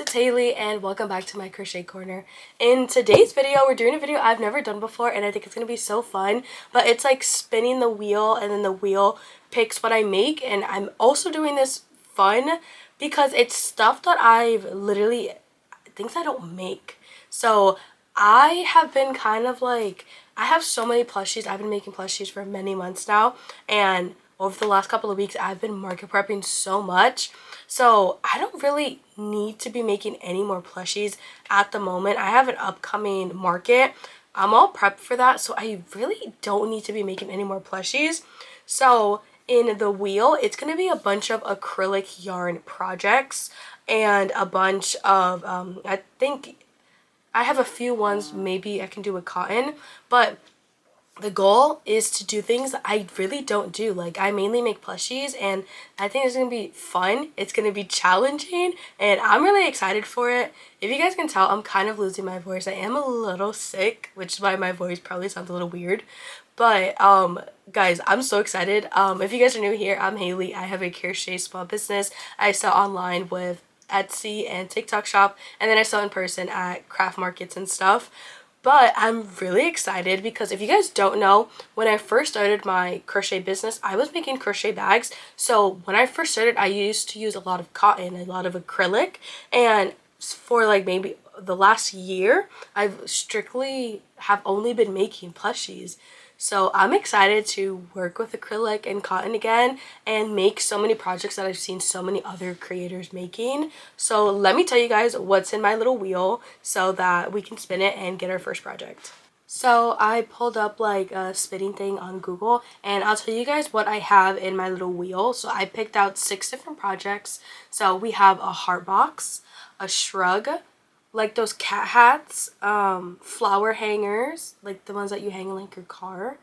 it's Haley and welcome back to my crochet corner. In today's video, we're doing a video I've never done before and I think it's going to be so fun, but it's like spinning the wheel and then the wheel picks what I make, and I'm also doing this fun because it's stuff that things I don't make. So I have been kind of like, I have so many plushies. I've been making plushies for many months now, and over the last couple of weeks I've been market prepping so much, so I don't really need to be making any more plushies at the moment. I have an upcoming market. I'm all prepped for that, so I really don't need to be making any more plushies. So in the wheel, it's going to be a bunch of acrylic yarn projects and a bunch of I think I have a few ones maybe I can do with cotton, but the goal is to do things that I really don't do. Like, I mainly make plushies and I think it's going to be fun. It's going to be challenging and I'm really excited for it. If you guys can tell, I'm kind of losing my voice. I am a little sick, which is why my voice probably sounds a little weird. But guys, I'm so excited. If you guys are new here, I'm Haley. I have a crochet small business. I sell online with Etsy and TikTok shop, and then I sell in person at craft markets and stuff. But I'm really excited because if you guys don't know, when I first started my crochet business, I was making crochet bags. So when I first started, I used to use a lot of cotton, a lot of acrylic, and for like maybe the last year, I've strictly have only been making plushies. So I'm excited to work with acrylic and cotton again and make so many projects that I've seen so many other creators making. So let me tell you guys what's in my little wheel so that we can spin it and get our first project. So I pulled up like a spinning thing on Google and I'll tell you guys what I have in my little wheel. So I picked out 6 different projects. So we have a heart box, a shrug, like those cat hats, flower hangers, like the ones that you hang in like your car,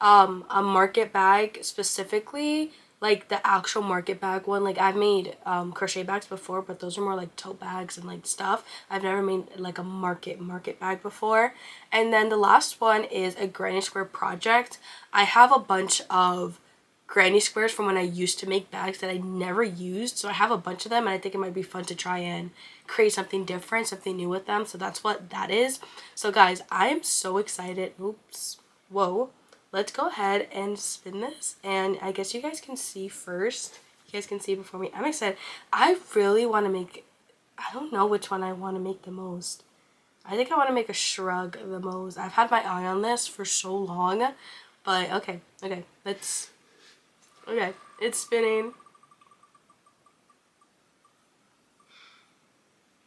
a market bag, specifically like the actual market bag one. Like, I've made crochet bags before, but those are more like tote bags and like stuff. I've never made like a market bag before. And then the last one is a granny square project. I have a bunch of granny squares from when I used to make bags that I never used, so I have a bunch of them and I think it might be fun to try and create something different, something new with them. So that's what that is. So guys, I am so excited. Oops, whoa, let's go ahead and spin this, and I guess you guys can see first. You guys can see before me. I'm excited. I really want to make, I don't know which one I want to make the most. I think I want to make a shrug the most. I've had my eye on this for so long, but okay, let's. Okay, it's spinning.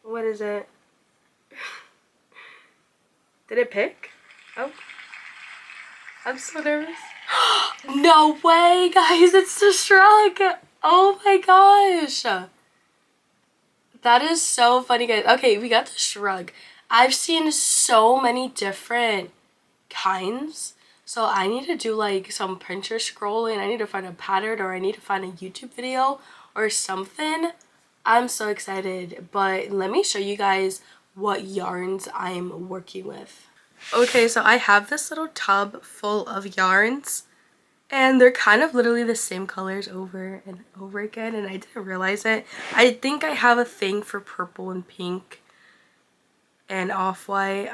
What is it? Did it pick? Oh. I'm so nervous. No way, guys, it's the shrug. Oh my gosh. That is so funny, guys. Okay, we got the shrug. I've seen so many different kinds. So I need to do like some Pinterest scrolling. I need to find a pattern, or I need to find a YouTube video or something. I'm so excited, but let me show you guys what yarns I'm working with. Okay, so I have this little tub full of yarns and they're kind of literally the same colors over and over again, and I didn't realize it. I think I have a thing for purple and pink and off-white.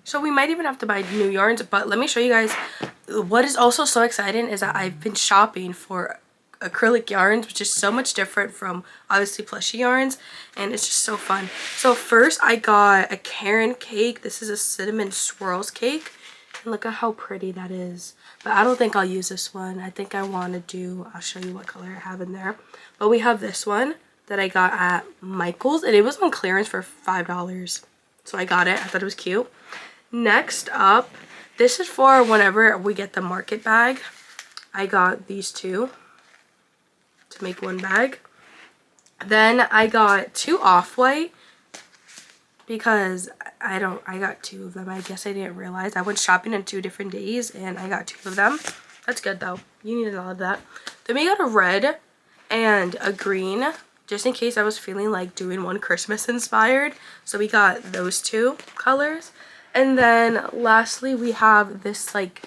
So we might even have to buy new yarns, but let me show you guys. What is also so exciting is that I've been shopping for acrylic yarns, which is so much different from obviously plushy yarns, and it's just so fun. So first I got a Karen cake. This is a cinnamon swirls cake, and look at how pretty that is. But I don't think I'll use this one. I think I want to do, I'll show you what color I have in there. But we have this one that I got at Michael's, and it was on clearance for $5. So I got it. I thought it was cute. Next up, this is for whenever we get the market bag. I got these two to make one bag. Then I got 2 off-white because I got 2 of them. I guess I didn't realize. I went shopping on 2 different days and I got 2 of them. That's good though. You needed all of that. Then we got a red and a green, just in case I was feeling like doing one Christmas inspired. So we got those 2 colors. And then lastly, we have this like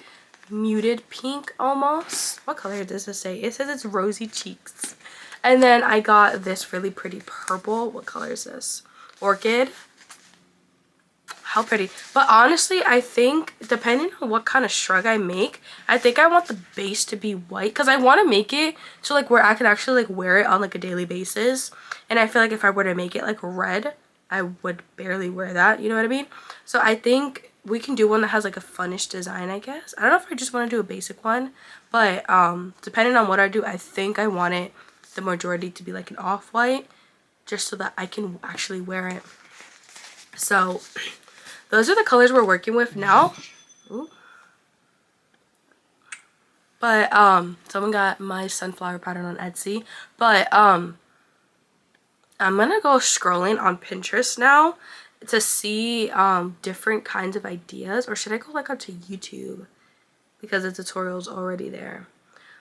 muted pink almost. What color does this say? It says it's rosy cheeks. And then I got this really pretty purple. What color is this? Orchid. How pretty. But honestly, I think depending on what kind of shrug I make, I think I want the base to be white, because I want to make it so like where I could actually like wear it on like a daily basis. And I feel like if I were to make it like red, I would barely wear that, you know what I mean? So I think we can do one that has like a funnish design, I guess. I don't know if I just want to do a basic one, but depending on what I do, I think I want it the majority to be like an off-white, just so that I can actually wear it. So those are the colors we're working with now. Ooh. But someone got my sunflower pattern on Etsy. But I'm gonna go scrolling on Pinterest now to see different kinds of ideas, or should I go like onto YouTube because the tutorial's already there.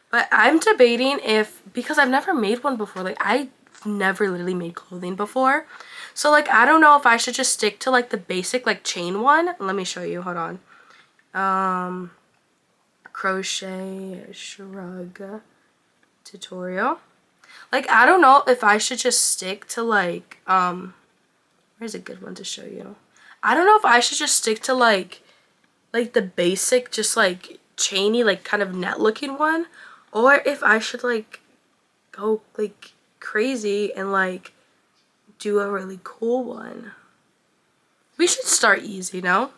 But I'm debating if, because I've never made one before, like I've never literally made clothing before. So like I don't know if I should just stick to like the basic like chain one. Let me show you, hold on. Crochet shrug tutorial. Like I don't know if I should just stick to like where's a good one to show you? I don't know if I should just stick to like the basic just like chainy like kind of net looking one, or if I should like go like crazy and like do a really cool one. We should start easy, no?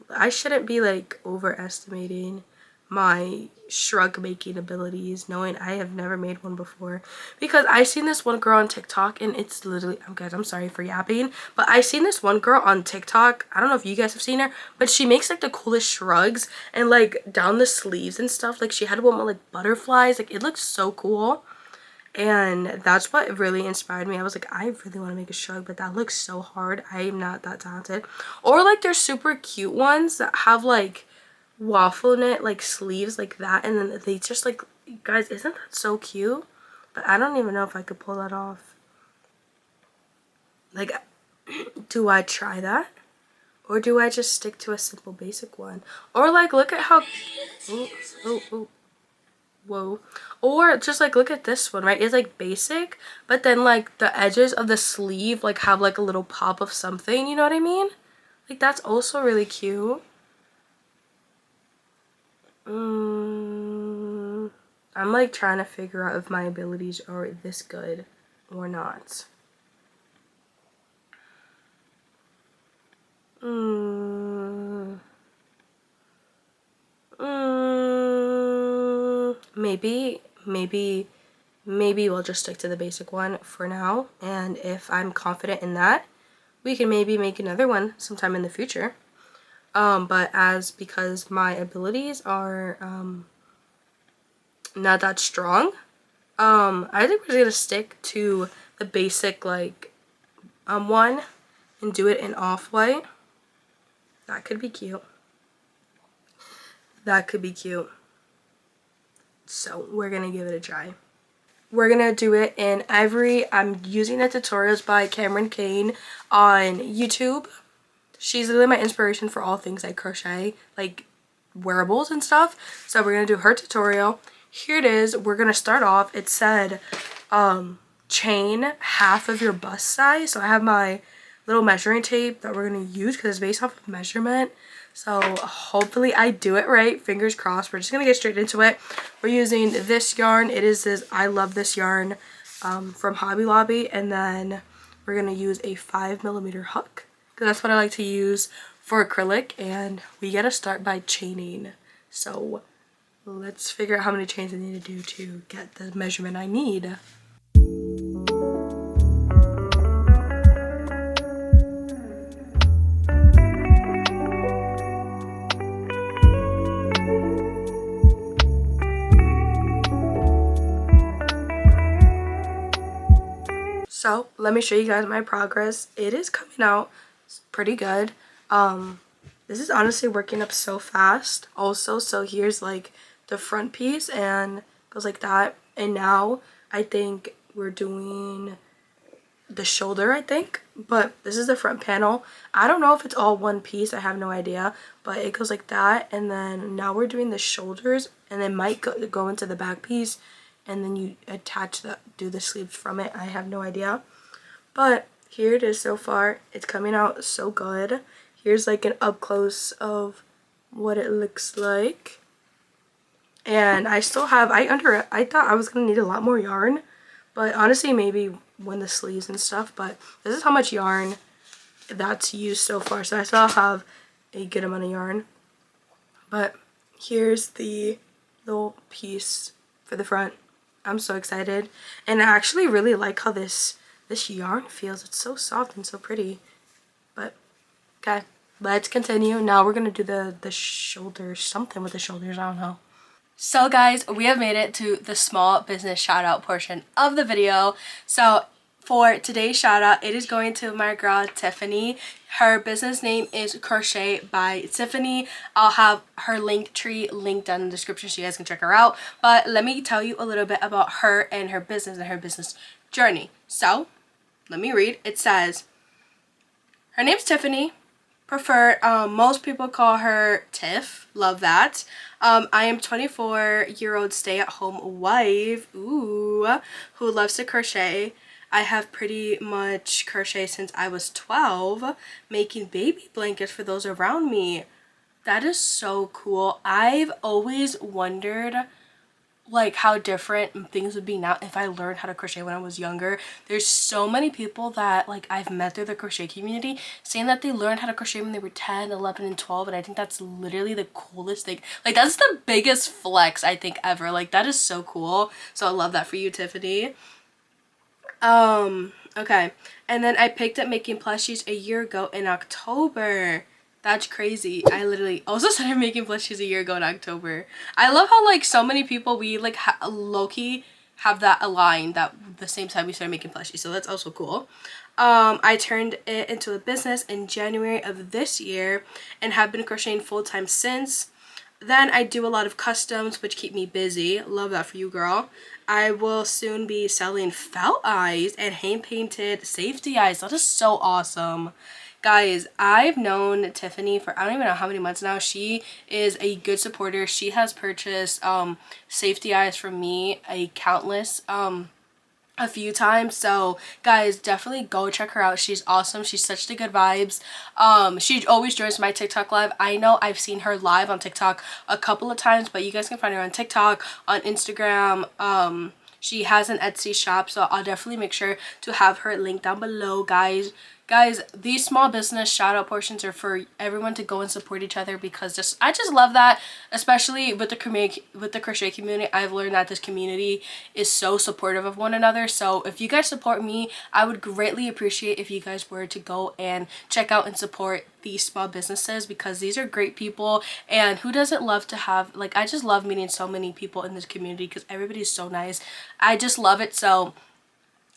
I shouldn't be like overestimating my shrug making abilities, knowing I have never made one before. Because I seen this one girl on TikTok, and it's literally, oh guys, I'm sorry for yapping, but I seen this one girl on TikTok. I don't know if you guys have seen her, but she makes like the coolest shrugs, and like down the sleeves and stuff. Like she had one with like butterflies. Like it looks so cool. And that's what really inspired me. I was like, I really want to make a shrug, but that looks so hard. I am not that talented. Or like there's super cute ones that have like waffle knit like sleeves like that, and then they just like, guys, isn't that so cute? But I don't even know if I could pull that off. Like, do I try that? Or do I just stick to a simple basic one? Or like, look at how, ooh. Whoa. Or just like look at this one, right? It's like basic, but then like the edges of the sleeve like have like a little pop of something, you know what I mean? Like that's also really cute. I'm like trying to figure out if my abilities are this good or not. Maybe we'll just stick to the basic one for now, and if I'm confident in that, we can maybe make another one sometime in the future. But because my abilities are not that strong, I think we're just gonna stick to the basic like one and do it in off-white. That could be cute. That could be cute. So we're gonna give it a try. We're gonna do it in ivory. I'm using the tutorials by Cameron Kane on YouTube. She's literally my inspiration for all things like crochet, like wearables and stuff. So we're gonna do her tutorial. Here it is. We're gonna start off. It said chain half of your bust size. So I have my little measuring tape that we're gonna use because it's based off of measurement. So hopefully I do it right. Fingers crossed. We're just gonna get straight into it. We're using this yarn. It is this I Love This yarn from Hobby Lobby, and then we're gonna use a 5mm hook because that's what I like to use for acrylic. And we gotta start by chaining. So let's figure out how many chains I need to do to get the measurement I need. So let me show you guys my progress. It is coming out pretty good. This is honestly working up so fast also. So here's like the front piece and goes like that. And now I think we're doing the shoulder, I think. But this is the front panel. I don't know if it's all one piece. I have no idea. But it goes like that. And then now we're doing the shoulders, and then might go into the back piece. and then you attach do the sleeves from it. I have no idea, but here it is so far. It's coming out so good. Here's like an up close of what it looks like. And I still have, I thought I was gonna need a lot more yarn, but honestly maybe when the sleeves and stuff, but this is how much yarn that's used so far. So I still have a good amount of yarn. But here's the little piece for the front. I'm so excited. And I actually really like how this yarn feels. It's so soft and so pretty. But okay, let's continue. Now we're gonna do the shoulders, something with the shoulders, I don't know. So guys, we have made it to the small business shout out portion of the video. So for today's shout out, it is going to my girl Tiffany. Her business name is Crochet by Tiffany. I'll have her link tree linked down in the description so you guys can check her out. But let me tell you a little bit about her and her business journey. So let me read. It says, her name's Tiffany. Preferred, most people call her Tiff. Love that. I am 24-year-old stay-at-home wife, who loves to crochet. I have pretty much crocheted since I was 12, making baby blankets for those around me. That is so cool. I've always wondered like how different things would be now if I learned how to crochet when I was younger. There's so many people that like I've met through the crochet community saying that they learned how to crochet when they were 10, 11, and 12, and I think that's literally the coolest thing. Like that's the biggest flex I think ever. Like that is so cool. So I love that for you, Tiffany. Okay. And then I picked up making plushies a year ago in October. That's crazy. I literally also started making plushies a year ago in October. I love how like so many people, we like low-key have that aligned, that the same time we started making plushies. So that's also cool. I turned it into a business in January of this year and have been crocheting full-time since. Then I do a lot of customs, which keep me busy. Love that for you, girl. I will soon be selling felt eyes and hand-painted safety eyes. That is so awesome. Guys, I've known Tiffany for I don't even know how many months now. She is a good supporter. She has purchased safety eyes from me a few times. So guys, definitely go check her out. She's awesome. She's such the good vibes. She always joins my TikTok live. I know I've seen her live on TikTok a couple of times, but you guys can find her on TikTok, on Instagram. She has an Etsy shop, so I'll definitely make sure to have her link down below, guys. Guys, these small business shout out portions are for everyone to go and support each other, because I just love that, especially with the crochet community. I've learned that this community is so supportive of one another. So if you guys support me, I would greatly appreciate if you guys were to go and check out and support these small businesses, because these are great people, and who doesn't love to have, like, I just love meeting so many people in this community because everybody's so nice. I just love it. So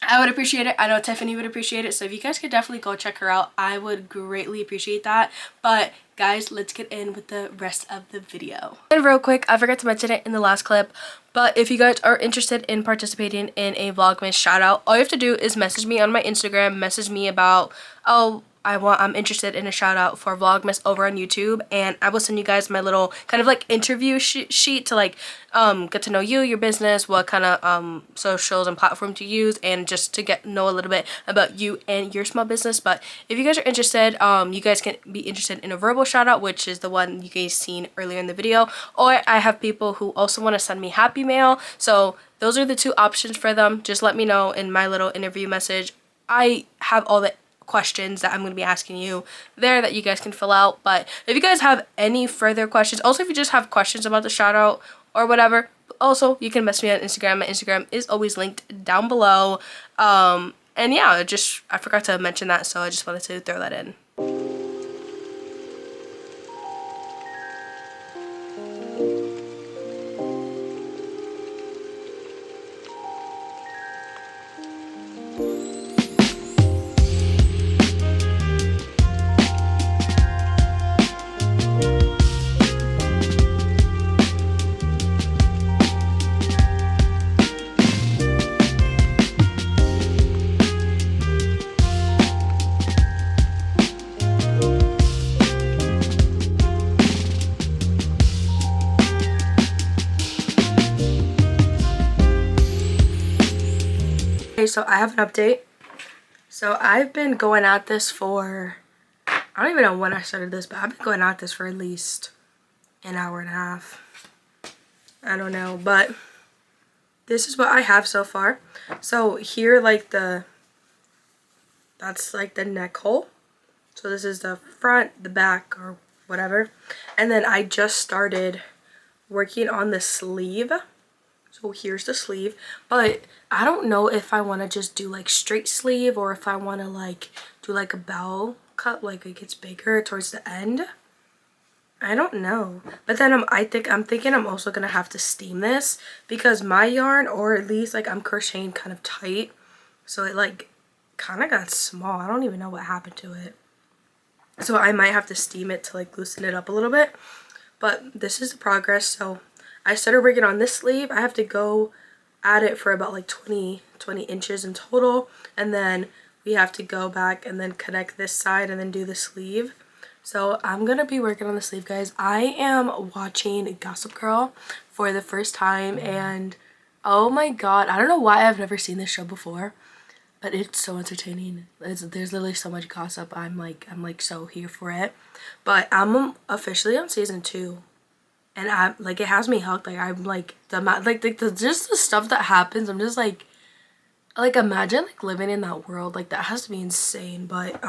I would appreciate it. I know Tiffany would appreciate it. So if you guys could definitely go check her out, I would greatly appreciate that. But guys, let's get in with the rest of the video. And real quick, I forgot to mention it in the last clip, but if you guys are interested in participating in a Vlogmas shout out, all you have to do is message me on my Instagram, message me about, oh, I'm interested in a shout out for Vlogmas over on YouTube, and I will send you guys my little kind of like interview sheet to like get to know you, your business, what kind of socials and platforms you use, and just to know a little bit about you and your small business. But if you guys are interested, you guys can be interested in a verbal shout out, which is the one you guys seen earlier in the video, or I have people who also want to send me happy mail. So those are the two options for them. Just let me know in my little interview message. I have all the questions that I'm going to be asking you there that you guys can fill out. But if you guys have any further questions, also if you just have questions about the shout out or whatever, also you can message me on Instagram. My Instagram is always linked down below. And yeah, I forgot to mention that, so I just wanted to throw that in. Okay, so I have an update. So I've been going at this for, I don't even know when I started this, but I've been going at this for at least an hour and a half. I don't know, but this is what I have so far. So here, like that's like the neck hole. So this is the front, the back, or whatever. And then I just started working on the sleeve. So here's the sleeve, but I don't know if I want to just do like straight sleeve or if I want to like do like a bow cut, like it gets bigger towards the end. I don't know, but then I'm thinking I'm also gonna have to steam this because my yarn, or at least like I'm crocheting kind of tight, so it like kind of got small. I don't even know what happened to it, so I might have to steam it to like loosen it up a little bit. But this is the progress. So I started working on this sleeve. I have to go at it for about like 20 inches in total, and then we have to go back and then connect this side and then do the sleeve. So I'm gonna be working on the sleeve, guys. I am watching Gossip Girl for the first time, and oh my god, I don't know why I've never seen this show before, but it's so entertaining. There's literally so much gossip. I'm like so here for it. But I'm officially on season 2, and I'm like, it has me hooked. Like I'm like just the stuff that happens. I'm just like imagine like living in that world. Like that has to be insane. But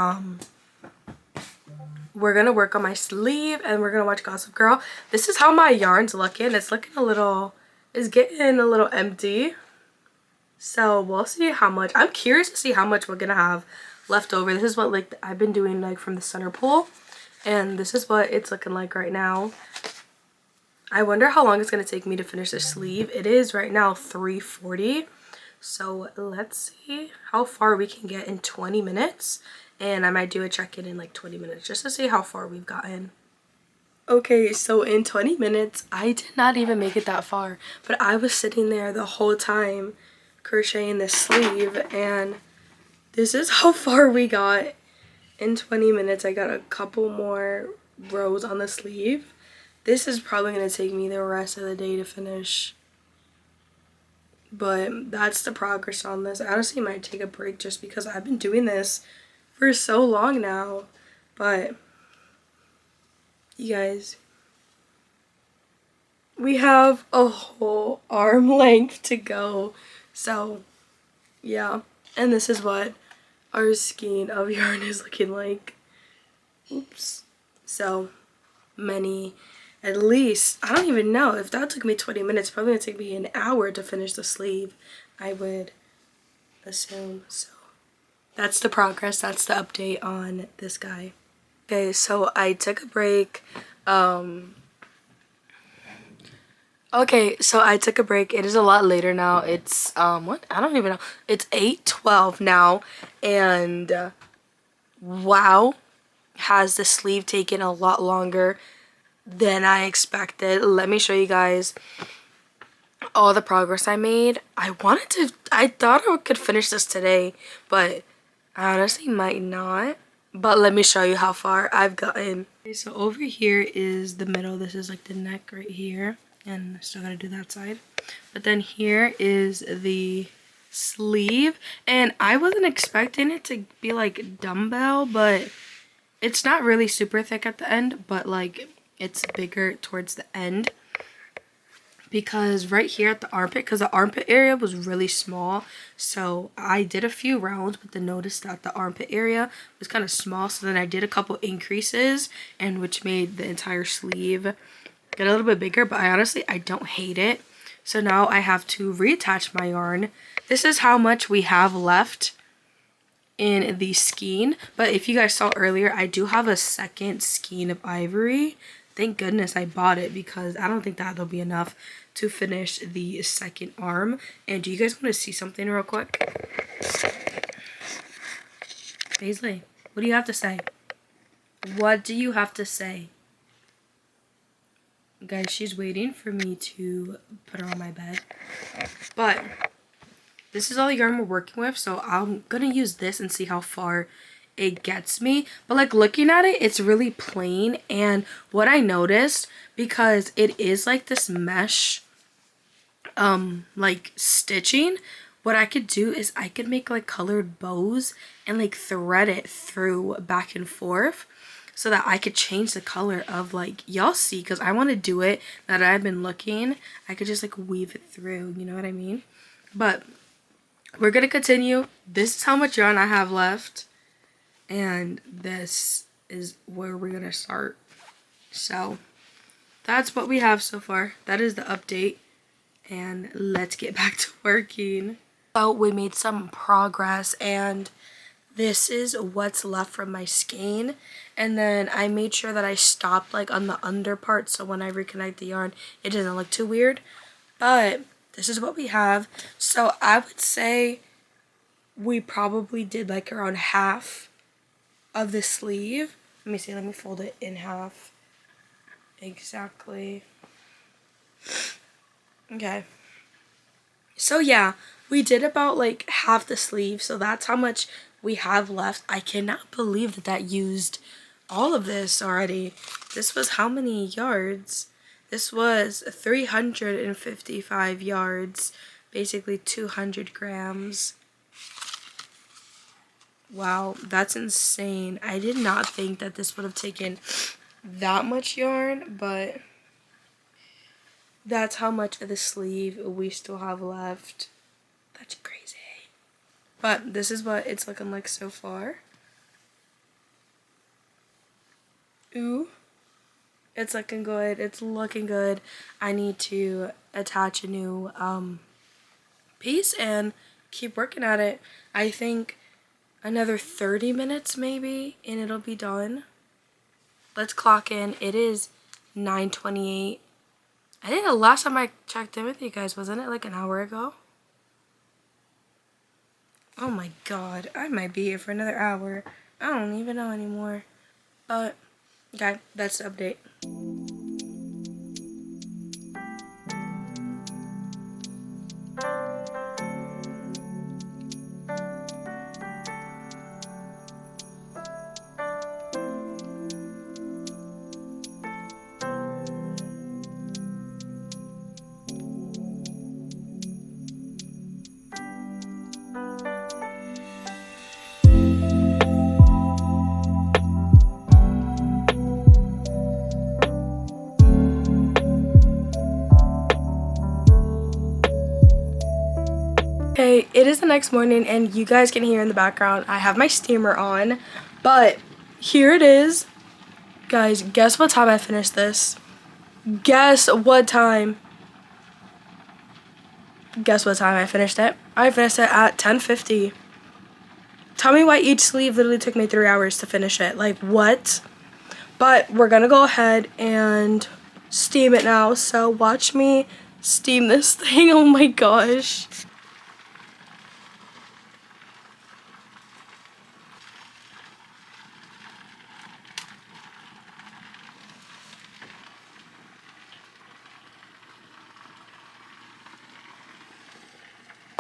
we're gonna work on my sleeve and we're gonna watch Gossip Girl. This is how my yarn's looking. It's looking it's getting a little empty. So we'll see how much. I'm curious to see how much we're gonna have left over. This is what like I've been doing like from the center pull, and this is what it's looking like right now. I wonder how long it's gonna take me to finish the sleeve. It is right now 3:40. So let's see how far we can get in 20 minutes. And I might do a check-in in like 20 minutes just to see how far we've gotten. Okay, so in 20 minutes, I did not even make it that far. But I was sitting there the whole time crocheting this sleeve. And this is how far we got in 20 minutes. I got a couple more rows on the sleeve. This is probably going to take me the rest of the day to finish. But that's the progress on this. I honestly might take a break just because I've been doing this for so long now. But you guys, we have a whole arm length to go. So yeah, and this is what our skein of yarn is looking like. Oops. So many, at least, I don't even know if that took me 20 minutes, probably gonna take me an hour to finish the sleeve, I would assume. So that's the progress. That's the update on this guy. Okay, so I took a break. Okay, so I took a break. It is a lot later now. It's what? I don't even know. It's 8:12 now, and wow, has the sleeve taken a lot longer than I expected. Let me show you guys all the progress I made. I thought I could finish this today, but I honestly might not. But let me show you how far I've gotten. Okay, so over here is the middle. This is like the neck right here, and still gotta do that side. But then here is the sleeve, and I wasn't expecting it to be like dumbbell, but it's not really super thick at the end, but like it's bigger towards the end. Because right here at the armpit, because the armpit area was really small, so I did a few rounds, but then noticed that the armpit area was kind of small, so then I did a couple increases, and which made the entire sleeve get a little bit bigger. But I don't hate it. So now I have to reattach my yarn. This is how much we have left in the skein, but if you guys saw earlier, I do have a second skein of ivory. Thank goodness I bought it, because I don't think that'll be enough to finish the second arm. And do you guys want to see something real quick? Paisley, what do you have to say? What do you have to say? Guys, she's waiting for me to put her on my bed. But this is all the yarn we're working with, so I'm gonna use this and see how far it gets me. But like looking at it, it's really plain. And what I noticed, because it is like this mesh like stitching, what I could do is I could make like colored bows and like thread it through back and forth so that I could change the color of, like, y'all see, because I want to do it now that I've been looking. I could just like weave it through, you know what I mean? But we're gonna continue. This is how much yarn I have left, and this is where we're gonna start. So that's what we have so far. That is the update, and let's get back to working. So we made some progress, and this is what's left from my skein. And then I made sure that I stopped like on the under part, so when I reconnect the yarn it doesn't look too weird. But this is what we have. So I would say we probably did like around half of the sleeve. Let me see, let me fold it in half. Exactly. Okay. So yeah, we did about like half the sleeve, so that's how much we have left. I cannot believe that that used all of this already. This was how many yards? This was 355 yards, basically 200 grams. Wow, that's insane. I did not think that this would have taken that much yarn, but that's how much of the sleeve we still have left. That's crazy. But this is what it's looking like so far. Ooh. It's looking good. It's looking good. I need to attach a new piece and keep working at it. I think another 30 minutes maybe and it'll be done. Let's clock in. It is 9:28. I think the last time I checked in with you guys, wasn't it like an hour ago? Oh my god, I might be here for another hour. I don't even know anymore. But, okay, that's the update. Okay, it is the next morning and you guys can hear in the background I have my steamer on, but here it is. Guys, guess what time I finished this? Guess what time? Guess what time I finished it? I finished it at 10:50. Tell me why each sleeve literally took me 3 hours to finish it. Like, what? But we're gonna go ahead and steam it now, so watch me steam this thing. Oh my gosh.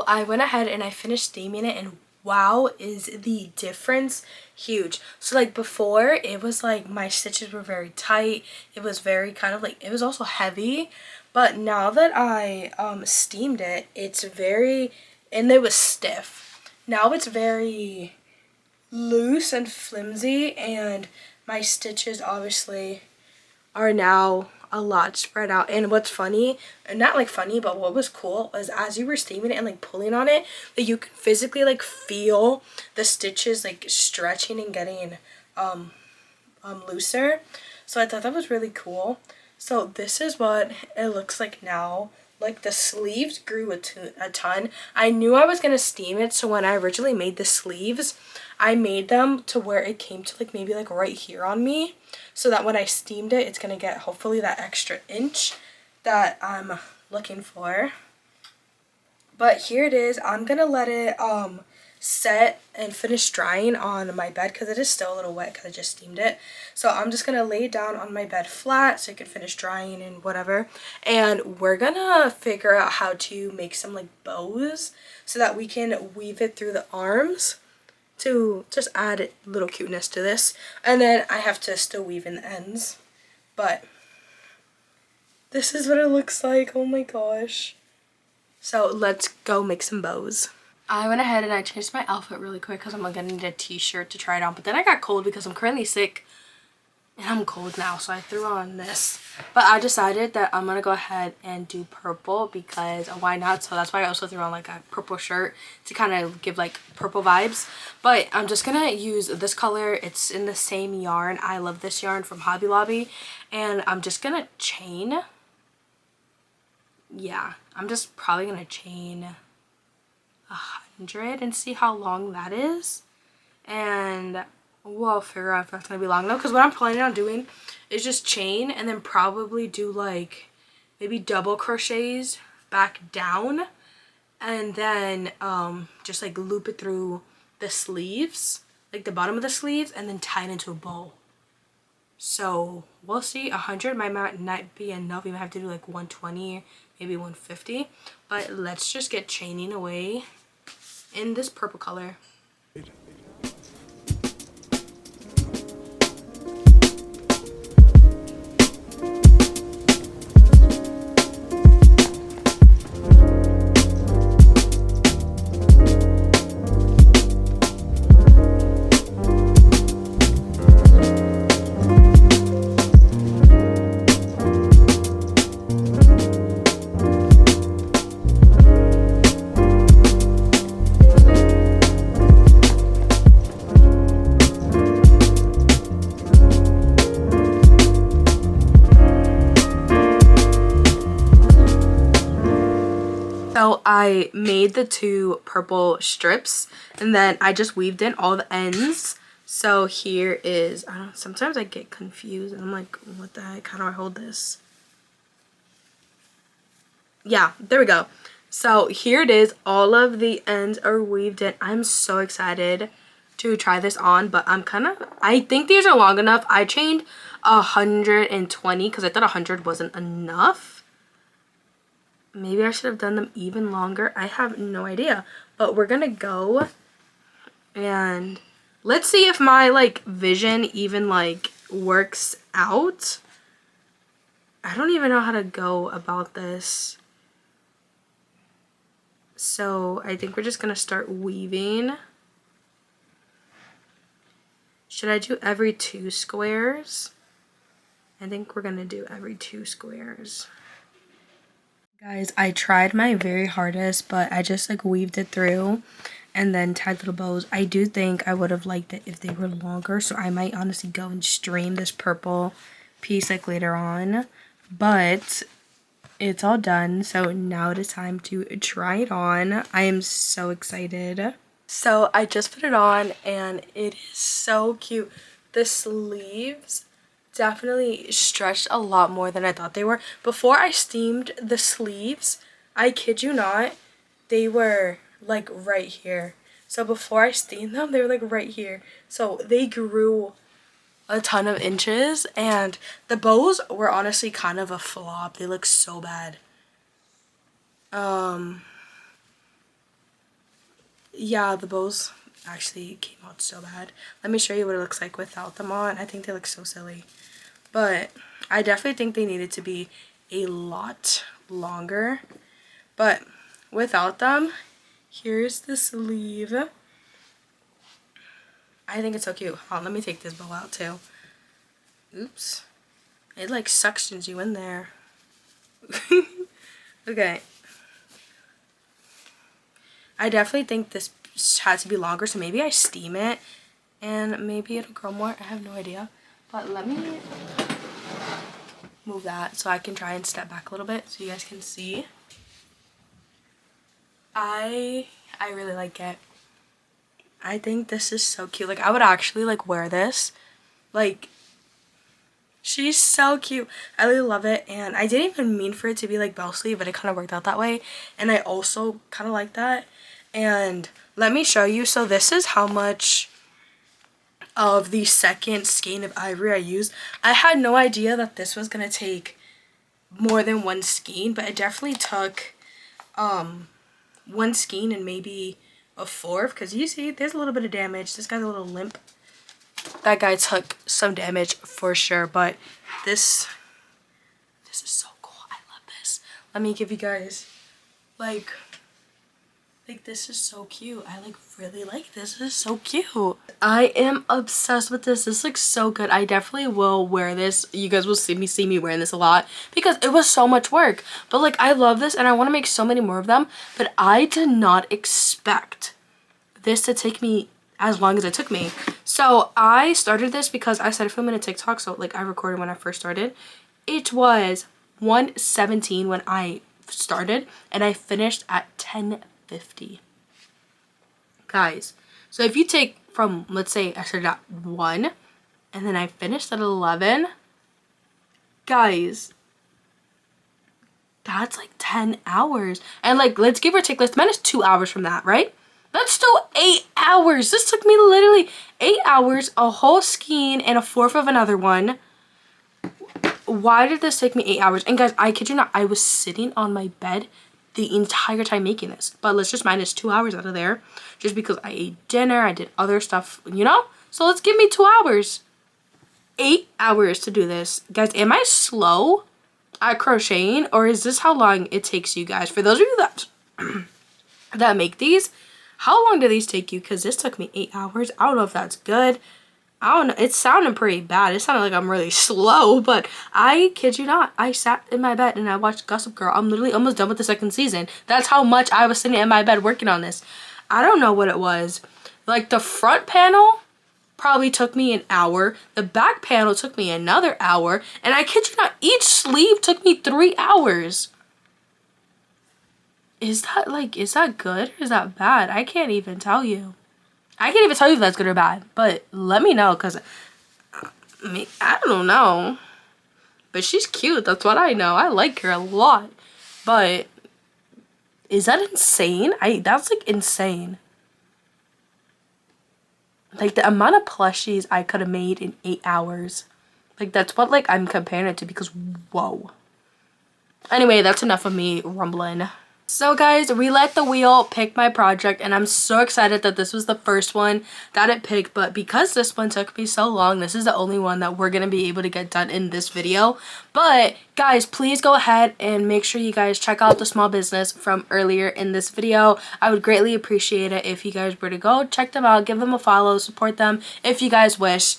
I went ahead and I finished steaming it, and wow, is the difference huge. So like before, it was like my stitches were very tight. It was very kind of like, it was also heavy. But now that I steamed it, it's very, and it was stiff. Now it's very loose and flimsy, and my stitches obviously are now a lot spread out. And what's funny, and not like funny, but what was cool was as you were steaming it and like pulling on it, that you can physically like feel the stitches like stretching and getting looser. So I thought that was really cool. So this is what it looks like now. Like the sleeves grew a ton. I knew I was gonna steam it, so when I originally made the sleeves, I made them to where it came to like maybe like right here on me, so that when I steamed it, it's gonna get hopefully that extra inch that I'm looking for. But here it is. I'm gonna let it set and finish drying on my bed because it is still a little wet because I just steamed it. So I'm just gonna lay it down on my bed flat so it can finish drying and whatever. And we're gonna figure out how to make some like bows so that we can weave it through the arms to just add a little cuteness to this. And then I have to still weave in the ends. But this is what it looks like. Oh my gosh. So let's go make some bows. I went ahead and I changed my outfit really quick because I'm gonna need a t-shirt to try it on. But then I got cold because I'm currently sick and I'm cold now, so I threw on this. But I decided that I'm gonna go ahead and do purple because why not? So that's why I also threw on like a purple shirt to kind of give like purple vibes. But I'm just gonna use this color. It's in the same yarn. I love this yarn from Hobby Lobby. And I'm just gonna chain. Yeah, I'm just probably gonna chain 100 and see how long that is. And we'll figure out if that's gonna be long though, because what I'm planning on doing is just chain and then probably do like maybe double crochets back down and then just like loop it through the sleeves, like the bottom of the sleeves, and then tie it into a bow. So we'll see. 100 might not be enough. We might have to do like 120, maybe 150. But let's just get chaining away in this purple color. So I made the 2 purple strips and then I just weaved in all the ends. So here is, I don't know, sometimes I get confused and I'm like, what the heck, how do I hold this? Yeah, there we go. So here it is, all of the ends are weaved in. I'm so excited to try this on, but I think these are long enough. I chained 120 because I thought 100 wasn't enough. Maybe I should have done them even longer. I have no idea. But we're gonna go and let's see if my like vision even like works out. I don't even know how to go about this. So I think we're just gonna start weaving. Should I do every 2 squares? I think we're gonna do every 2 squares. Guys, I tried my very hardest, but I just like weaved it through and then tied little bows. I do think I would have liked it if they were longer, so I might honestly go and stream this purple piece like later on. But it's all done, so now it is time to try it on. I am so excited. So I just put it on and it is so cute. The sleeves definitely stretched a lot more than I thought they were. Before I steamed the sleeves, I kid you not, they were like right here. So before I steamed them, they were like right here. So they grew a ton of inches and the bows were honestly kind of a flop. They look so bad. Yeah, the bows actually came out so bad. Let me show you what it looks like without them on. I think they look so silly. But I definitely think they needed to be a lot longer. But without them, here's the sleeve. I think it's so cute. Hold on, let me take this bow out too. Oops. It like suctions you in there. Okay. I definitely think this has to be longer, so maybe I steam it and maybe it'll grow more. I have no idea. But let me move that so I can try and step back a little bit so you guys can see. I really like it. I think this is so cute. Like I would actually like wear this. Like she's so cute. I really love it, and I didn't even mean for it to be like bell sleeve, but it kind of worked out that way, and I also kind of like that. And let me show you. So this is how much of the second skein of ivory I used. I had no idea that this was gonna take more than 1 skein, but it definitely took 1 skein and maybe a 4th, because you see there's a little bit of damage. This guy's a little limp. That guy took some damage for sure, but this is so cool. I love this. Let me give you guys Like this is so cute. I like really like this. This is so cute. I am obsessed with this. This looks so good. I definitely will wear this. You guys will see me wearing this a lot because it was so much work. But like I love this and I want to make so many more of them. But I did not expect this to take me as long as it took me. So I started this because I started filming a TikTok. So like I recorded when I first started. It was 1:17 when I started and I finished at 10:50. Guys, so if you take from, let's say I started at 1 and then I finished at 11, guys, that's like 10 hours. And like, let's give or take, let's minus 2 hours from that, right? That's still 8 hours. This took me literally 8 hours, a whole skein and a fourth of another one. Why did this take me 8 hours? And guys, I kid you not, I was sitting on my bed the entire time making this. But let's just minus 2 hours out of there. Just because I ate dinner, I did other stuff, you know? So let's give me 2 hours. 8 hours to do this. Guys, am I slow at crocheting? Or is this how long it takes you guys? For those of you that, that make these, how long do these take you? Because this took me 8 hours. I don't know if that's good. I don't know. It's sounding pretty bad. It sounded like I'm really slow, but I kid you not. I sat in my bed and I watched Gossip Girl. I'm literally almost done with the second season. That's how much I was sitting in my bed working on this. I don't know what it was. Like the front panel probably took me an hour. The back panel took me another hour. And I kid you not, each sleeve took me 3 hours. Is that good or is that bad? I can't even tell you. I can't even tell you if that's good or bad, but let me know, because I mean, I don't know. But she's cute, that's what I know. I like her a lot. But is that insane? That's like insane. Like the amount of plushies I could have made in 8 hours. Like that's what like I'm comparing it to, because whoa. Anyway, that's enough of me rumbling. So guys, we let the wheel pick my project and I'm so excited that this was the first one that it picked, but because this one took me so long, this is the only one that we're going to be able to get done in this video. But guys, please go ahead and make sure you guys check out the small business from earlier in this video. I would greatly appreciate it if you guys were to go check them out, give them a follow, support them if you guys wish.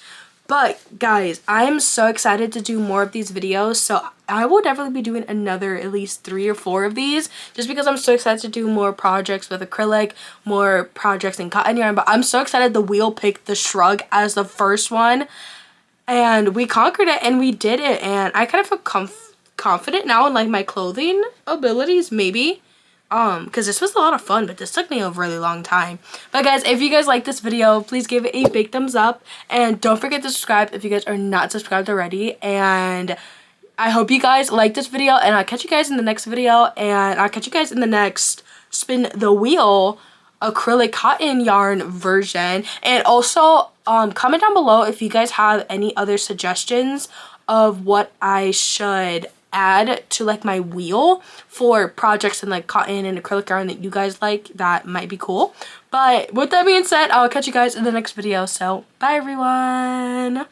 But guys, I am so excited to do more of these videos, so I will definitely be doing another at least 3 or 4 of these, just because I'm so excited to do more projects with acrylic, more projects in cotton yarn. But I'm so excited the wheel picked the shrug as the first one, and we conquered it and we did it, and I kind of feel confident now in like my clothing abilities, maybe. Because this was a lot of fun, but this took me a really long time. But guys, if you guys like this video, please give it a big thumbs up. And don't forget to subscribe if you guys are not subscribed already. And I hope you guys like this video. And I'll catch you guys in the next video. And I'll catch you guys in the next Spin the Wheel acrylic cotton yarn version. And also, comment down below if you guys have any other suggestions of what I should add to like my wheel for projects in like cotton and acrylic yarn that you guys like. That might be cool. But with that being said, I'll catch you guys in the next video. So bye everyone.